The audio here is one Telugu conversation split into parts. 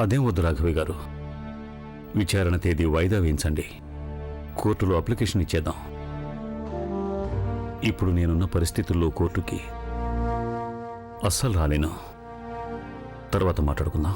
అదేం వద్దు రాఘవి గారు, విచారణ తేదీ వాయిదా వేయించండి. కోర్టులో అప్లికేషన్ ఇచ్చేద్దాం. ఇప్పుడు నేనున్న పరిస్థితుల్లో కోర్టుకి అస్సలు రాలేను. తర్వాత మాట్లాడుకుందాం.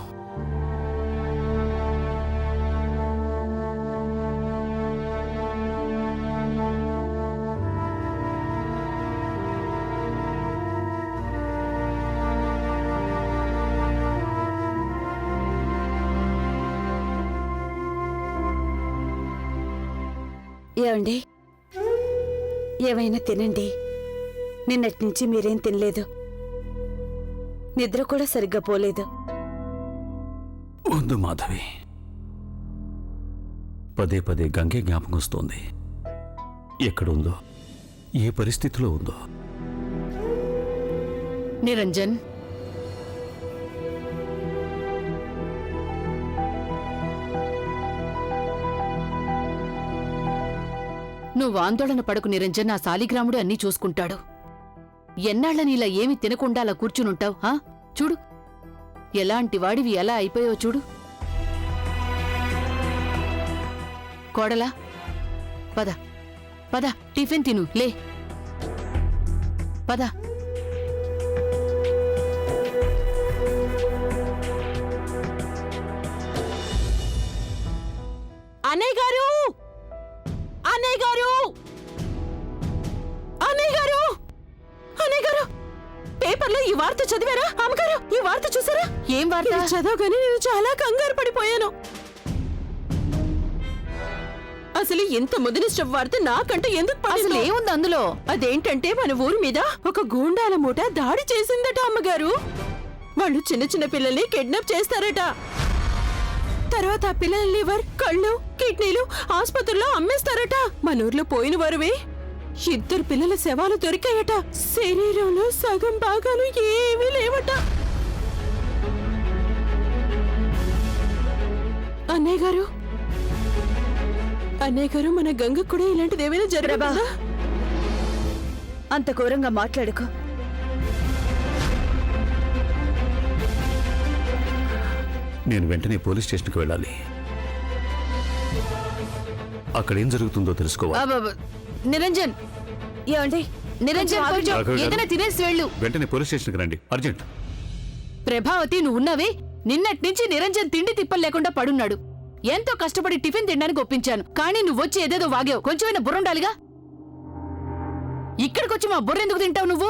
ఏమండి, ఏమైనా తినండి. నిన్నటి నుంచి మీరేం తినలేదు, నిద్ర కూడా సరిగ్గా పోలేదు. వద్దు మాధవి, పదే పదే గంగే జ్ఞాపకం వస్తోంది. ఎక్కడుందో, ఏ పరిస్థితిలో ఉందో. నిరంజన్, నువ్వు ఆందోళన పడకు నిరంజన్. ఆ సాలిగ్రాముడు అన్నీ చూసుకుంటాడు. ఎన్నాళ్ళని ఇలా ఏమి తినకుండా అలా కూర్చునుంటావు? చూడు, ఎలాంటి వాడివి ఎలా అయిపోయావో చూడు. కోడలా, పద పద, టిఫిన్ తిను, లే పద. అన్నయ్య గారు, అన్నయ్య గారు, అన్నయ్య గారు, అన్నయ్య గారు, పేపర్లో ఈ వార్త చదివారా? అమ్మగారు, ఈ వార్త చూసారా? ఏం వార్త? చదవగానే నేను చాలా కంగారు పడిపోయాను. అసలు ఇంత ముదిరిష్ట వార్త నాకంటే ఎందుకు పడిందో? అసలు ఏముంది అందులో? అదేంటంటే మన ఊరి మీద ఒక గూండాల మూట దాడి చేసిందట అమ్మగారు. వాళ్ళు చిన్న చిన్న పిల్లల్ని కిడ్నాప్ చేస్తారట. తర్వాత ఆ పిల్లల లివర్, కళ్ళు, కిడ్నీలు ఆసుపత్రిలో అమ్మేస్తారట. మన ఊర్లో పోయిన వారువే 2 పిల్లల శవాలు దొరికాయట. శరీరంలో సగం భాగాలు ఏమీ లేవట. అన్నయ్య గారు, అన్నయ్య గారు, మన గంగ కూడా ఇలాంటిది ఏమైనా జరగబా? అంత ఘోరంగా మాట్లాడుకో. నేను వెంటనే పోలీస్ స్టేషన్కి వెళ్ళాలి. అక్కడేం జరుగుతుందో తెలుసుకోవాలి. నిరంజన్, ఏమండి, నిరంజన్, కొంచెం ఏదైనా తినేసి వెళ్ళు. వెంటనే పోలీస్ స్టేషన్కి రండి, అర్జెంట్. ప్రభావతి, నువ్వు ఉన్నవే. నిన్నటి నుంచి నిరంజన్ తిండి తిప్పలు లేకుండా పడున్నాడు. ఎంతో కష్టపడి టిఫిన్ తినడానికి ఒప్పించాను, కానీ నువ్వొచ్చి ఏదేదో వాగావు. కొంచెమైనా బుర్రుండాలిగా. ఇక్కడికొచ్చి మా బుర్ర ఎందుకు తింటావు నువ్వు?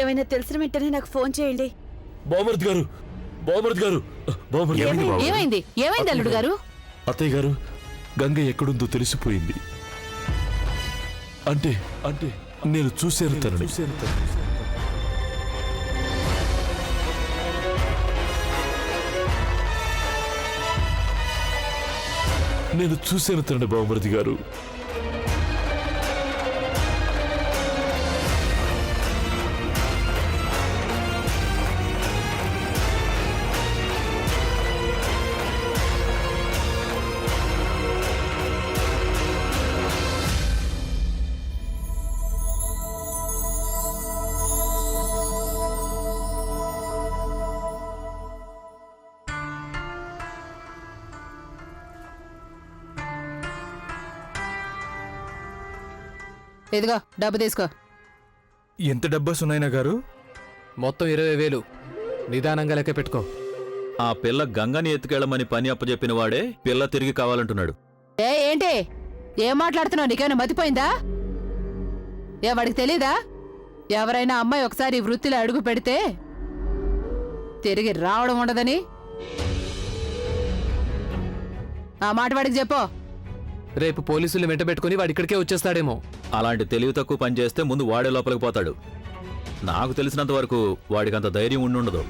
ఏమైనా తెలిసిన వెంటనే నాకు ఫోన్ చేయండి. బావమరిది గారు, బావమరిది గారు, బావమరిది గారు. ఏమైంది? ఏమైంది అల్లుడు గారు? అత్తయ్య గారు, గంగ ఎక్కడుందో తెలిసిపోయింది. అంటే అంటే నేను చూశాను తనని. నేను చూశాను తనని బావమరిది గారు. ఇదిగో డబ్బు తీసుకో. ఎంత డబ్బా సునైనా గారు? మొత్తం 20,000. నిదానంగా లెక్క పెట్టుకో. ఆ పిల్ల గంగని ఎత్తుకెళ్ళమని పని అప్పచెప్పిన వాడే పిల్ల తిరిగి కావాలంటున్నాడు. ఏంటి ఏం మాట్లాడుతున్నావు? నీకేమైనా మతిపోయిందా? వాడికి తెలీదా? ఎవరైనా అమ్మాయి ఒకసారి వృత్తిలో అడుగు పెడితే తిరిగి రావడం ఉండదని. ఆ మాట వాడికి చెప్పు. రేపు పోలీసులు వెంటబెట్టుకుని వాడి ఇక్కడికే వచ్చేస్తాడేమో. అలాంటి తెలివి తక్కువ పని చేస్తే ముందు వాడే లోపలికి పోతాడు. నాకు తెలిసినంత వరకు వాడికంత ధైర్యం ఉండుండదు.